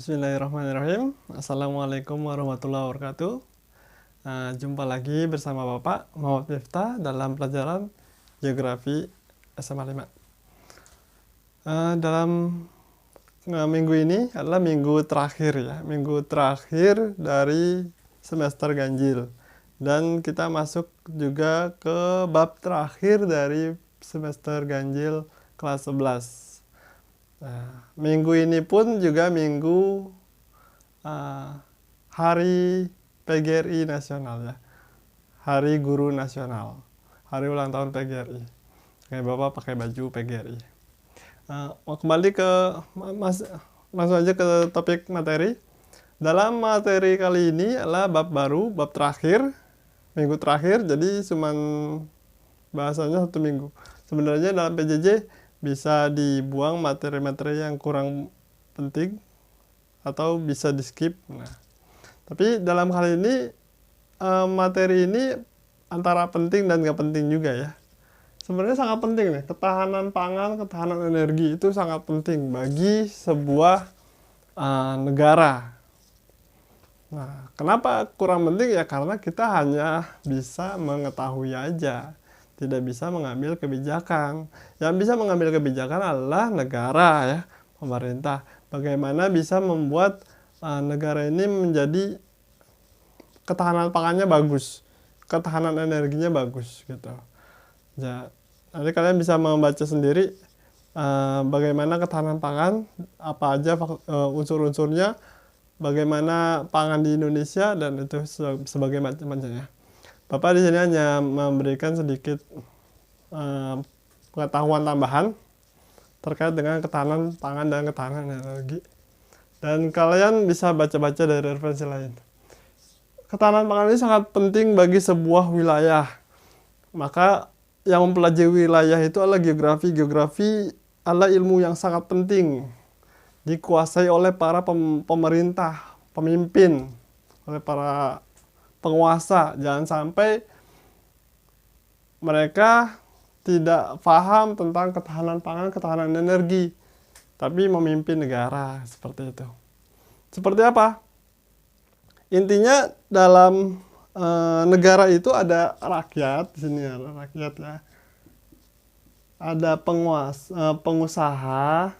Bismillahirrahmanirrahim. Assalamualaikum warahmatullahi wabarakatuh. Jumpa lagi bersama Bapak Muhammad Miftah dalam pelajaran Geografi SMA 5. Dalam minggu ini adalah minggu terakhir ya, minggu terakhir dari semester ganjil. Dan kita masuk juga ke bab terakhir dari semester ganjil kelas 11. Nah, minggu ini pun juga minggu Hari PGRI Nasional ya, Hari Guru Nasional, hari ulang tahun PGRI. Kayak Bapak pakai baju PGRI. Kembali ke langsung aja ke topik materi. Dalam materi kali ini adalah bab baru, bab terakhir, minggu terakhir. Jadi cuman bahasanya 1 minggu. Sebenarnya dalam PJJ bisa dibuang materi-materi yang kurang penting atau bisa di skip. Nah, tapi dalam hal ini materi ini antara penting dan gak penting juga ya. Sebenarnya sangat penting nih, ketahanan pangan, ketahanan energi itu sangat penting bagi sebuah negara. Nah, kenapa kurang penting ya? Karena kita hanya bisa mengetahui aja, tidak bisa mengambil kebijakan. Yang bisa mengambil kebijakan adalah negara ya, pemerintah. Bagaimana bisa membuat negara ini menjadi ketahanan pangannya bagus, ketahanan energinya bagus gitu. Ya, nanti kalian bisa membaca sendiri bagaimana ketahanan pangan, apa aja unsur-unsurnya, bagaimana pangan di Indonesia dan itu sebagai macam-macamnya. Bapak di sini hanya memberikan sedikit pengetahuan tambahan terkait dengan ketahanan pangan dan ketahanan energi. Dan kalian bisa baca-baca dari referensi lain. Ketahanan pangan ini sangat penting bagi sebuah wilayah. Maka yang mempelajari wilayah itu adalah geografi. Geografi adalah ilmu yang sangat penting. Dikuasai oleh para pemerintah, pemimpin, oleh para penguasa. Jangan sampai mereka tidak paham tentang ketahanan pangan, ketahanan energi, tapi memimpin negara seperti itu. Seperti apa? Intinya dalam negara itu ada rakyat, di sini ada rakyat ya. Ada pengusaha,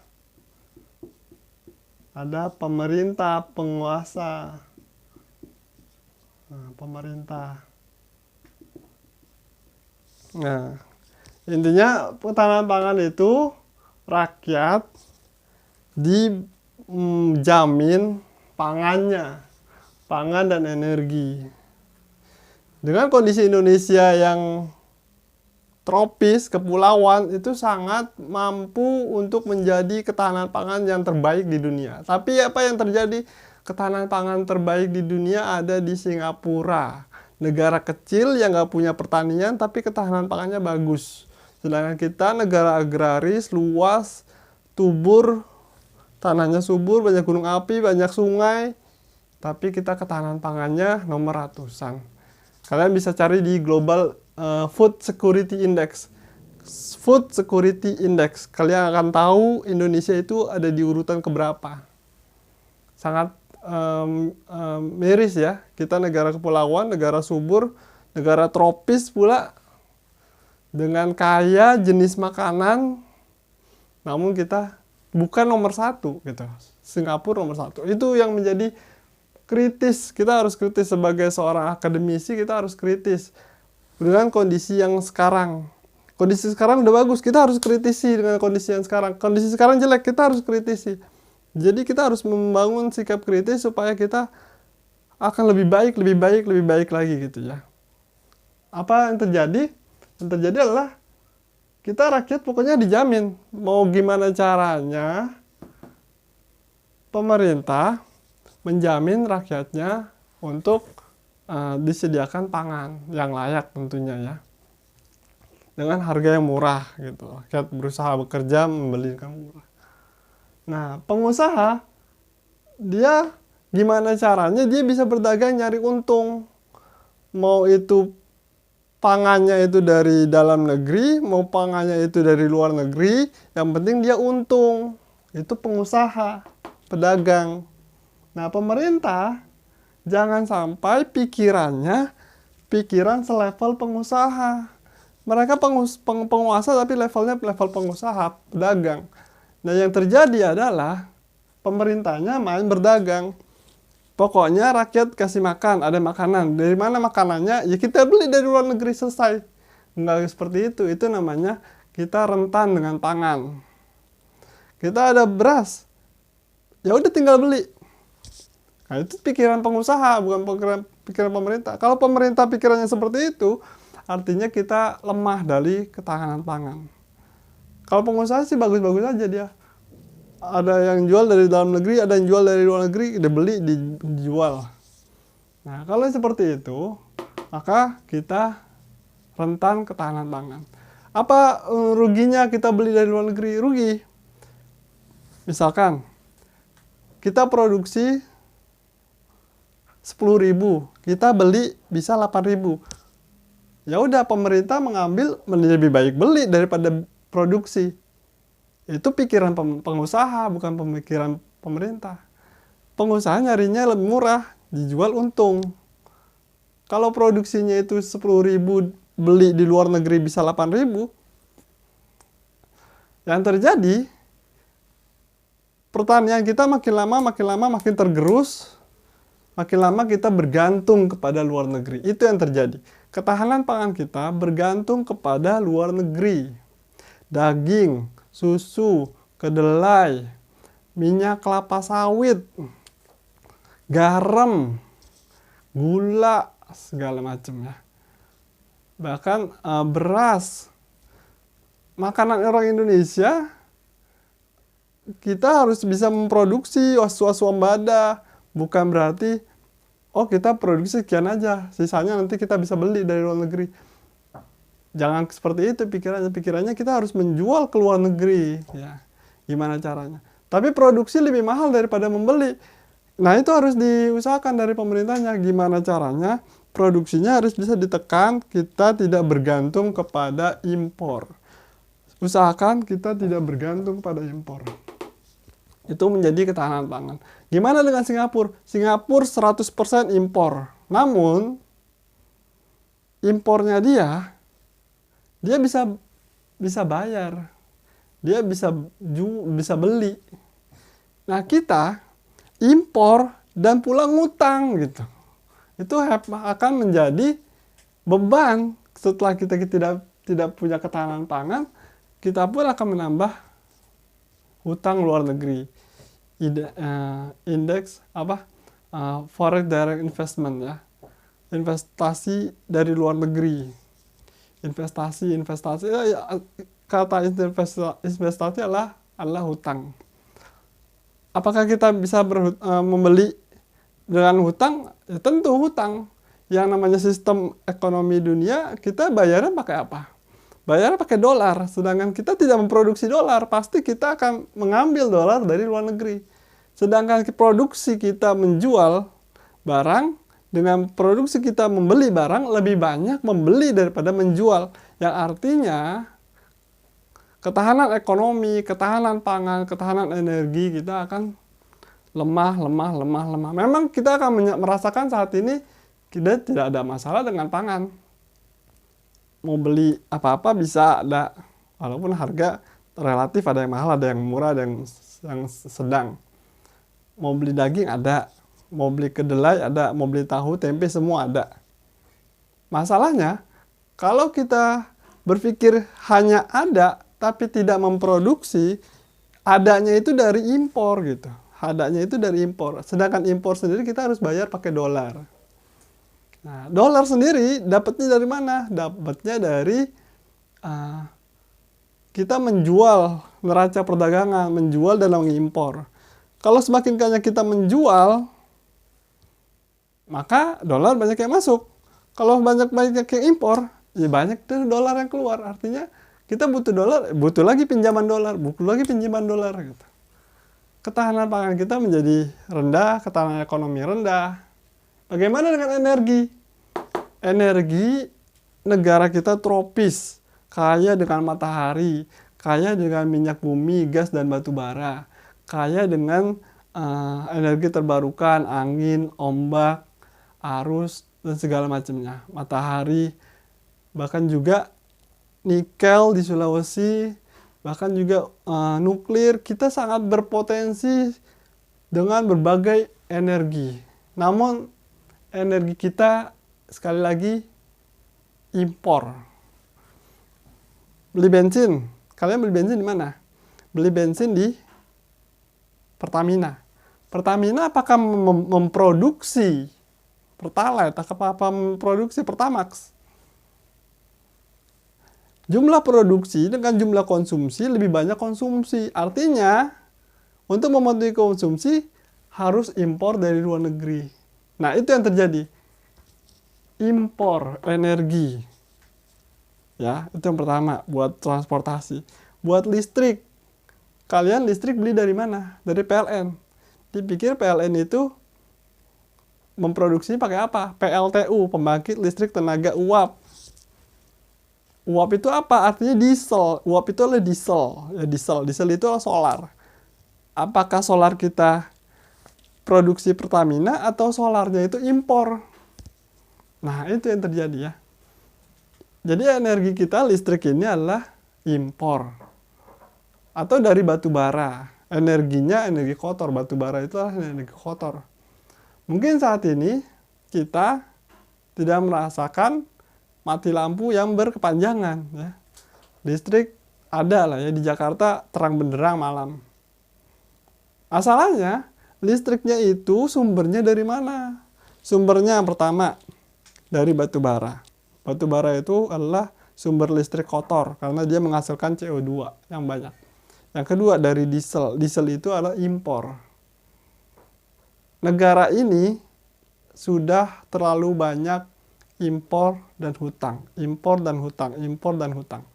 ada pemerintah, penguasa. Pemerintah. Nah, intinya ketahanan pangan itu rakyat dijamin pangannya, pangan dan energi. Dengan kondisi Indonesia yang tropis, kepulauan, itu sangat mampu untuk menjadi ketahanan pangan yang terbaik di dunia. Tapi apa yang terjadi? Ketahanan pangan terbaik di dunia ada di Singapura. Negara kecil yang gak punya pertanian tapi ketahanan pangannya bagus. Sedangkan kita negara agraris, luas, subur, tanahnya subur, banyak gunung api, banyak sungai. Tapi kita ketahanan pangannya nomor ratusan. Kalian bisa cari di Global Food Security Index. Food Security Index. Kalian akan tahu Indonesia itu ada di urutan keberapa. Sangat miris ya. Kita negara kepulauan, negara subur, negara tropis pula, dengan kaya jenis makanan, namun kita bukan nomor 1 gitu. Singapura nomor 1. Itu yang menjadi kritis. Kita harus kritis sebagai seorang akademisi, kita harus kritis dengan kondisi yang sekarang. Kondisi sekarang udah bagus, kita harus kritisi dengan kondisi yang sekarang. Kondisi sekarang jelek, kita harus kritisi. Jadi kita harus membangun sikap kritis supaya kita akan lebih baik lagi gitu ya. Apa yang terjadi? Yang terjadi adalah kita rakyat pokoknya dijamin. Mau gimana caranya pemerintah menjamin rakyatnya untuk disediakan pangan yang layak tentunya ya. Dengan harga yang murah gitu. Rakyat berusaha bekerja membeli yang murah. Nah, pengusaha, dia gimana caranya dia bisa berdagang nyari untung. Mau itu pangannya itu dari dalam negeri, mau pangannya itu dari luar negeri, yang penting dia untung. Itu pengusaha, pedagang. Nah, pemerintah jangan sampai pikiran selevel pengusaha. Mereka penguasa tapi levelnya level pengusaha, pedagang. Nah, yang terjadi adalah pemerintahnya main berdagang. Pokoknya rakyat kasih makan, ada makanan. Dari mana makanannya? Ya kita beli dari luar negeri, selesai. Enggak seperti itu. Itu namanya kita rentan dengan pangan. Kita ada beras, ya udah tinggal beli. Nah, itu pikiran pengusaha, bukan pikiran pemerintah. Kalau pemerintah pikirannya seperti itu, artinya kita lemah dari ketahanan pangan. Kalau pengusaha sih bagus-bagus aja dia. Ada yang jual dari dalam negeri, ada yang jual dari luar negeri, dia beli, dijual. Nah, kalau seperti itu, maka kita rentan ketahanan pangan. Apa ruginya kita beli dari luar negeri? Rugi. Misalkan, kita produksi 10.000, kita beli bisa 8.000. Ya udah, pemerintah mengambil, lebih baik beli daripada produksi. Itu pikiran pengusaha, bukan pemikiran pemerintah. Pengusaha nyarinya lebih murah, dijual untung. Kalau produksinya itu 10.000, beli di luar negeri bisa 8.000. Yang terjadi, pertanian kita makin lama makin tergerus, makin lama kita bergantung kepada luar negeri. Itu yang terjadi. Ketahanan pangan kita bergantung kepada luar negeri. Daging, susu, kedelai, minyak kelapa sawit, garam, gula, segala macam ya. Bahkan beras. Makanan orang Indonesia, kita harus bisa memproduksi swasembada. Bukan berarti, oh kita produksi sekian aja, sisanya nanti kita bisa beli dari luar negeri. Jangan seperti itu pikirannya. Pikirannya kita harus menjual ke luar negeri. Ya, gimana caranya? Tapi produksi lebih mahal daripada membeli. Nah, itu harus diusahakan dari pemerintahnya. Gimana caranya? Produksinya harus bisa ditekan. Kita tidak bergantung kepada impor. Usahakan kita tidak bergantung pada impor. Itu menjadi ketahanan pangan. Gimana dengan Singapura? Singapura 100% impor. Namun, impornya dia bisa bayar, dia bisa beli. Nah, kita impor dan pula ngutang gitu. Itu akan menjadi beban. Setelah kita tidak punya ketahanan pangan, kita pun akan menambah hutang luar negeri. Indeks foreign direct investment ya, investasi dari luar negeri. Investasi, kata investasi adalah hutang. Apakah kita bisa membeli dengan hutang? Ya, tentu hutang. Yang namanya sistem ekonomi dunia, kita bayarnya pakai apa? Bayarnya pakai dolar. Sedangkan kita tidak memproduksi dolar, pasti kita akan mengambil dolar dari luar negeri. Sedangkan produksi kita menjual barang, dengan produksi kita membeli barang, lebih banyak membeli daripada menjual. Yang artinya, ketahanan ekonomi, ketahanan pangan, ketahanan energi kita akan lemah. Memang kita akan merasakan saat ini, kita tidak ada masalah dengan pangan. Mau beli apa-apa bisa ada. Walaupun harga relatif ada yang mahal, ada yang murah, ada yang sedang. Mau beli daging ada. Mau beli kedelai ada, mau beli tahu, tempe, semua ada. Masalahnya, kalau kita berpikir hanya ada, tapi tidak memproduksi, adanya itu dari impor gitu. Adanya itu dari impor. Sedangkan impor sendiri kita harus bayar pakai dolar. Nah, dolar sendiri dapatnya dari mana? Dapatnya dari kita menjual neraca perdagangan, menjual dan mengimpor. Kalau semakin banyak kita menjual, maka dolar banyak yang masuk. Kalau banyak yang impor, ya banyak tuh dolar yang keluar. Artinya kita butuh dolar, butuh lagi pinjaman dolar, gitu. Ketahanan pangan kita menjadi rendah, ketahanan ekonomi rendah. Bagaimana dengan energi? Energi negara kita tropis, kaya dengan matahari, kaya dengan minyak bumi, gas dan batu bara, kaya dengan energi terbarukan, angin, ombak, arus, dan segala macamnya. Matahari, bahkan juga nikel di Sulawesi, bahkan juga nuklir. Kita sangat berpotensi dengan berbagai energi. Namun energi kita sekali lagi impor. Beli bensin, kalian beli bensin di mana? Beli bensin di Pertamina. Pertamina apakah memproduksi Pertalite? Apa memproduksi Pertamax? Jumlah produksi dengan jumlah konsumsi lebih banyak konsumsi. Artinya, untuk memenuhi konsumsi harus impor dari luar negeri. Nah, itu yang terjadi. Impor energi. Ya, itu yang pertama buat transportasi. Buat listrik. Kalian listrik beli dari mana? Dari PLN. Dipikir PLN itu memproduksi pakai apa? PLTU, pembangkit listrik tenaga uap. Uap itu apa? Artinya diesel. Uap itu adalah diesel. Ya, diesel itu adalah solar. Apakah solar kita produksi Pertamina atau solarnya itu impor? Nah, itu yang terjadi ya. Jadi energi kita listrik ini adalah impor. Atau dari batu bara. Energinya energi kotor. Batu bara itu adalah energi kotor. Mungkin saat ini kita tidak merasakan mati lampu yang berkepanjangan. Ya. Listrik ada lah ya, di Jakarta terang benderang malam. Masalahnya, listriknya itu sumbernya dari mana? Sumbernya yang pertama, dari batu bara. Batu bara itu adalah sumber listrik kotor karena dia menghasilkan CO2 yang banyak. Yang kedua dari diesel. Diesel itu adalah impor. Negara ini sudah terlalu banyak impor dan hutang. Impor dan hutang, impor dan hutang.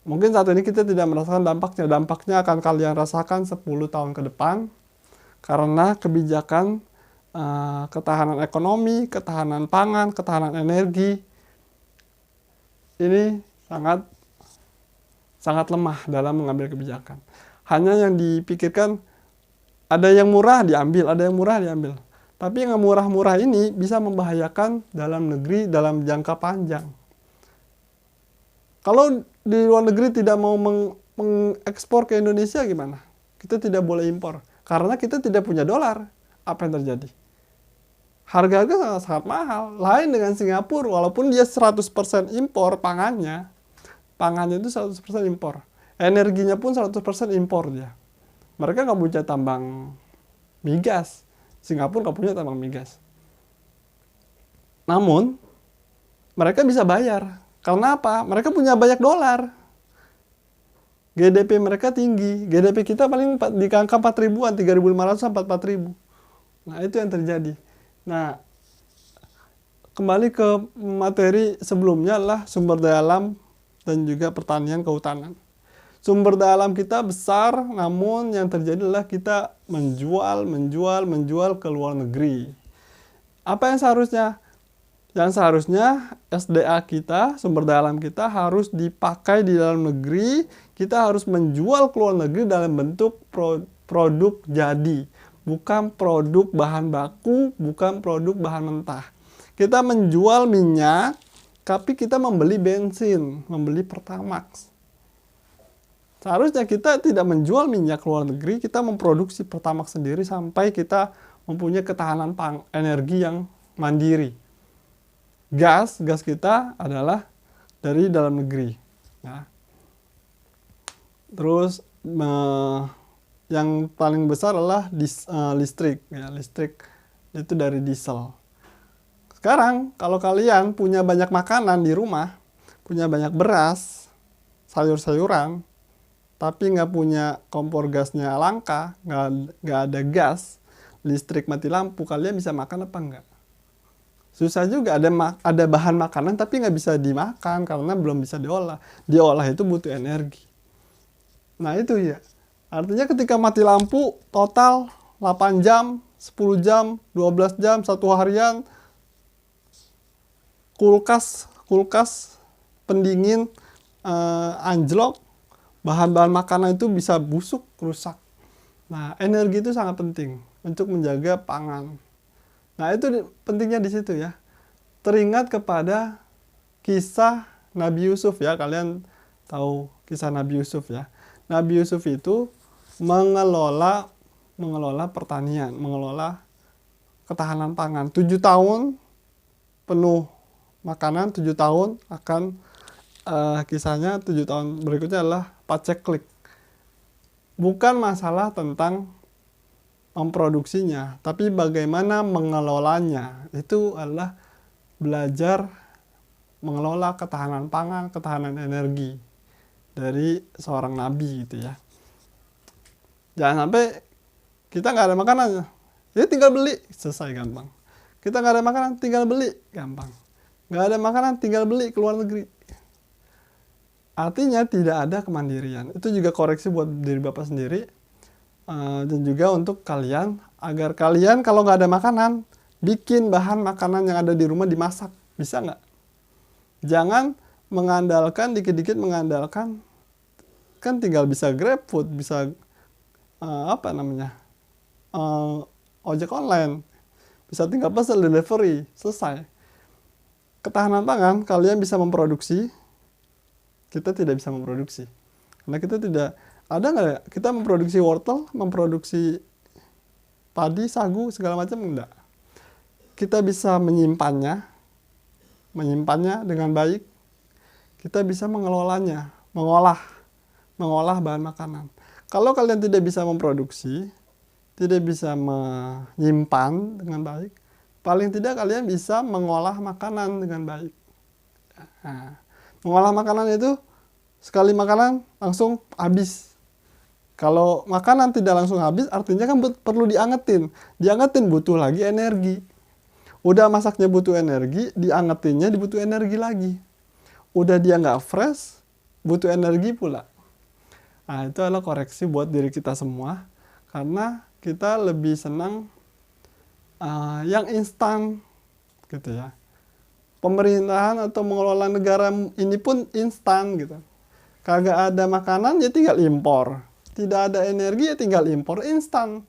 Mungkin saat ini kita tidak merasakan dampaknya. Dampaknya akan kalian rasakan 10 tahun ke depan karena kebijakan ketahanan ekonomi, ketahanan pangan, ketahanan energi ini sangat lemah dalam mengambil kebijakan. Hanya yang dipikirkan ada yang murah diambil, ada yang murah diambil. Tapi yang murah-murah ini bisa membahayakan dalam negeri dalam jangka panjang. Kalau di luar negeri tidak mau mengekspor ke Indonesia gimana? Kita tidak boleh impor karena kita tidak punya dolar. Apa yang terjadi? Harga-harga sangat mahal. Lain dengan Singapura, walaupun dia 100% impor pangannya itu 100% impor. Energinya pun 100% impor dia. Mereka nggak punya tambang migas. Singapura nggak punya tambang migas. Namun, mereka bisa bayar. Karena apa? Mereka punya banyak dolar. GDP mereka tinggi. GDP kita paling di angka 4.000-an, 3.500 sampai 4.000. Nah, itu yang terjadi. Nah, kembali ke materi sebelumnya adalah sumber daya alam dan juga pertanian kehutanan. Sumber daya alam kita besar, namun yang terjadi adalah kita menjual ke luar negeri. Apa yang seharusnya? Yang seharusnya SDA kita, sumber daya alam kita harus dipakai di dalam negeri. Kita harus menjual ke luar negeri dalam bentuk produk jadi. Bukan produk bahan baku, bukan produk bahan mentah. Kita menjual minyak, tapi kita membeli bensin, membeli Pertamax. Seharusnya kita tidak menjual minyak ke luar negeri, kita memproduksi Pertamax sendiri sampai kita mempunyai ketahanan energi yang mandiri. Gas kita adalah dari dalam negeri. Ya. Terus yang paling besar adalah listrik. Ya, listrik itu dari diesel. Sekarang kalau kalian punya banyak makanan di rumah, punya banyak beras, sayur-sayuran, tapi nggak punya kompor gasnya langka, nggak ada gas, listrik mati lampu, kalian bisa makan apa enggak? Susah juga, ada bahan makanan tapi nggak bisa dimakan karena belum bisa diolah. Diolah itu butuh energi. Nah itu ya. Artinya ketika mati lampu total 8 jam, 10 jam, 12 jam, 1 harian, kulkas pendingin anjlok, bahan-bahan makanan itu bisa busuk, rusak. Nah, energi itu sangat penting untuk menjaga pangan. Nah, itu pentingnya di situ ya. Teringat kepada kisah Nabi Yusuf ya. Kalian tahu kisah Nabi Yusuf ya. Nabi Yusuf itu mengelola pertanian, mengelola ketahanan pangan. 7 tahun penuh makanan, 7 tahun akan kisahnya 7 tahun berikutnya adalah paceklik. Bukan masalah tentang memproduksinya, tapi bagaimana mengelolanya. Itu adalah belajar mengelola ketahanan pangan, ketahanan energi dari seorang nabi gitu ya. Jangan sampai kita nggak ada makanan, ya tinggal beli, selesai, gampang. Kita nggak ada makanan, tinggal beli, gampang. Nggak ada makanan, tinggal beli ke luar negeri. Artinya tidak ada kemandirian. Itu juga koreksi buat diri Bapak sendiri. Dan juga untuk kalian, agar kalian kalau nggak ada makanan, bikin bahan makanan yang ada di rumah dimasak. Bisa nggak? Jangan mengandalkan, dikit-dikit mengandalkan. Kan tinggal bisa GrabFood, bisa ojek online. Bisa tinggal pesan delivery, selesai. Ketahanan pangan, kalian bisa memproduksi, kita tidak bisa memproduksi. Karena kita tidak, ada nggak ya, kita memproduksi wortel, memproduksi padi, sagu, segala macam, enggak. Kita bisa menyimpannya dengan baik. Kita bisa mengelolanya, mengolah bahan makanan. Kalau kalian tidak bisa memproduksi, tidak bisa menyimpan dengan baik, paling tidak kalian bisa mengolah makanan dengan baik. Nah, mengolah makanan itu sekali makanan langsung habis. Kalau makanan tidak langsung habis, artinya kan perlu diangetin. Diangetin butuh lagi energi. Udah masaknya butuh energi, diangetinnya dibutuh energi lagi. Udah dia nggak fresh, butuh energi pula. Nah, itu adalah koreksi buat diri kita semua. Karena kita lebih senang yang instan gitu ya. Pemerintahan atau mengelola negara ini pun instan gitu. Kagak ada makanan ya tinggal impor. Tidak ada energi ya tinggal impor, instan.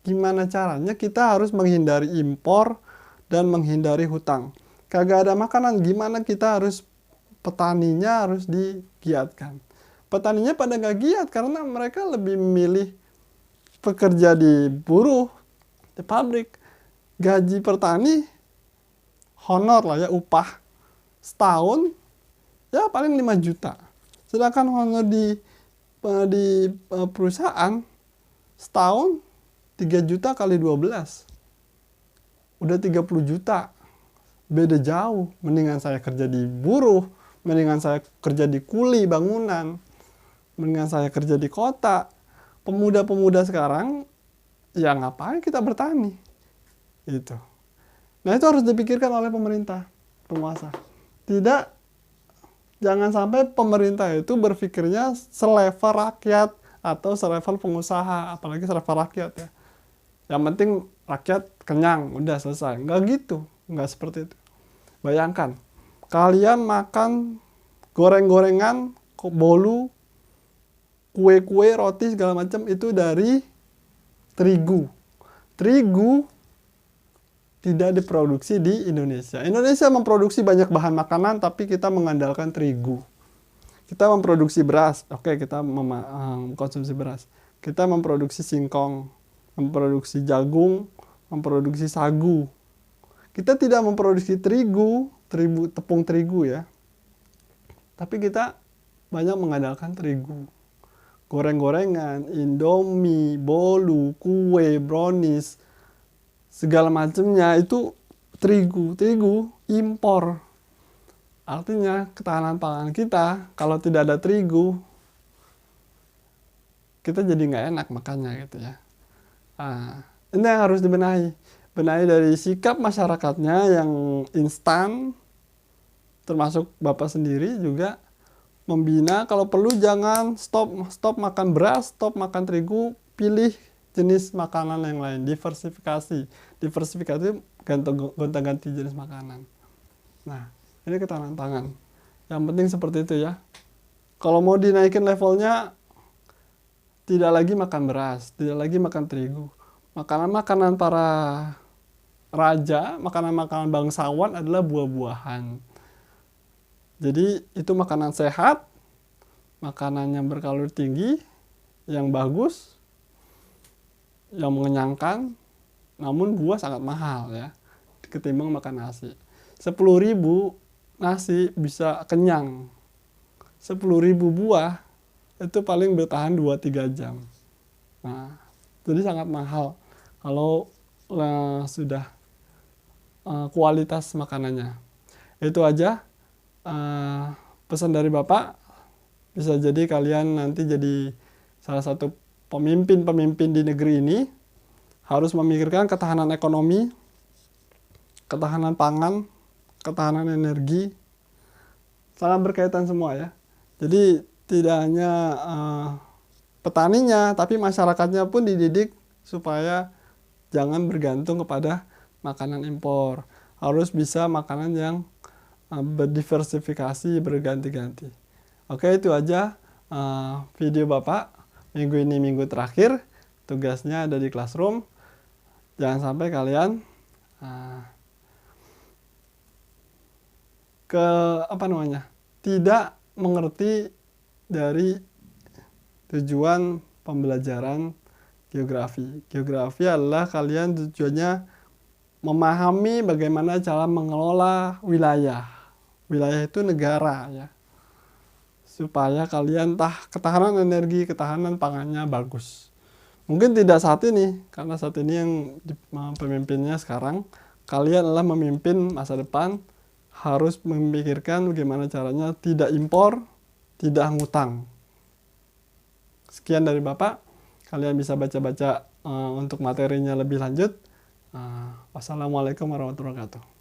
Gimana caranya kita harus menghindari impor dan menghindari hutang. Kagak ada makanan, gimana kita harus, petaninya harus digiatkan. Petaninya pada gak giat karena mereka lebih memilih pekerja di buruh, di pabrik. Gaji petani, honor lah ya, upah setahun, ya paling 5 juta. Sedangkan honor di perusahaan, setahun 3 juta kali 12. Udah 30 juta. Beda jauh. Mendingan saya kerja di buruh, mendingan saya kerja di kuli bangunan, mendingan saya kerja di kota. Pemuda-pemuda sekarang, ya ngapain kita bertani? Itu. Nah, itu harus dipikirkan oleh pemerintah, penguasa. Tidak, jangan sampai pemerintah itu berpikirnya selevel rakyat atau selevel pengusaha, apalagi selevel rakyat ya. Yang penting rakyat kenyang, udah selesai. Nggak gitu, nggak seperti itu. Bayangkan, kalian makan goreng-gorengan, bolu, kue-kue, roti, segala macam itu dari terigu. Terigu tidak diproduksi di Indonesia. Indonesia memproduksi banyak bahan makanan, tapi kita mengandalkan terigu. Kita memproduksi beras, oke, kita mengkonsumsi beras. Kita memproduksi singkong, memproduksi jagung, memproduksi sagu. Kita tidak memproduksi terigu, tepung terigu ya. Tapi kita banyak mengandalkan terigu. Goreng-gorengan, indomie, bolu, kue, brownies, segala macamnya itu terigu impor. Artinya ketahanan pangan kita kalau tidak ada terigu, kita jadi nggak enak makannya gitu ya. Ini yang harus dibenahi. Benahi dari sikap masyarakatnya yang instan, termasuk Bapak sendiri juga membina, kalau perlu jangan stop makan beras, stop makan terigu, pilih jenis makanan yang lain, diversifikasi gonta-ganti jenis makanan. Nah, ini ketahanan pangan. Yang penting seperti itu ya. Kalau mau dinaikin levelnya, tidak lagi makan beras, tidak lagi makan terigu. Makanan-makanan para raja, makanan-makanan bangsawan adalah buah-buahan. Jadi itu makanan sehat, makanan yang berkalori tinggi, yang bagus, yang mengenyangkan, namun buah sangat mahal ya, ketimbang makan nasi. 10.000 nasi bisa kenyang. 10.000 buah itu paling bertahan 2-3 jam. Nah, jadi sangat mahal kalau sudah kualitas makanannya. Itu aja pesan dari Bapak. Bisa jadi kalian nanti jadi salah satu pemimpin-pemimpin di negeri ini, harus memikirkan ketahanan ekonomi, ketahanan pangan, ketahanan energi, sangat berkaitan semua ya. Jadi tidak hanya petaninya, tapi masyarakatnya pun dididik supaya jangan bergantung kepada makanan impor. Harus bisa makanan yang berdiversifikasi, berganti-ganti. Oke, itu aja video Bapak. Minggu ini minggu terakhir, tugasnya ada di classroom. Jangan sampai kalian tidak mengerti dari tujuan pembelajaran geografi. Geografi adalah kalian tujuannya memahami bagaimana cara mengelola wilayah. Wilayah itu negara ya. Supaya kalian ketahanan energi, ketahanan pangannya bagus. Mungkin tidak saat ini, karena saat ini yang pemimpinnya sekarang, kalian adalah memimpin masa depan, harus memikirkan bagaimana caranya tidak impor, tidak ngutang. Sekian dari Bapak, kalian bisa baca-baca untuk materinya lebih lanjut. Wassalamualaikum warahmatullahi wabarakatuh.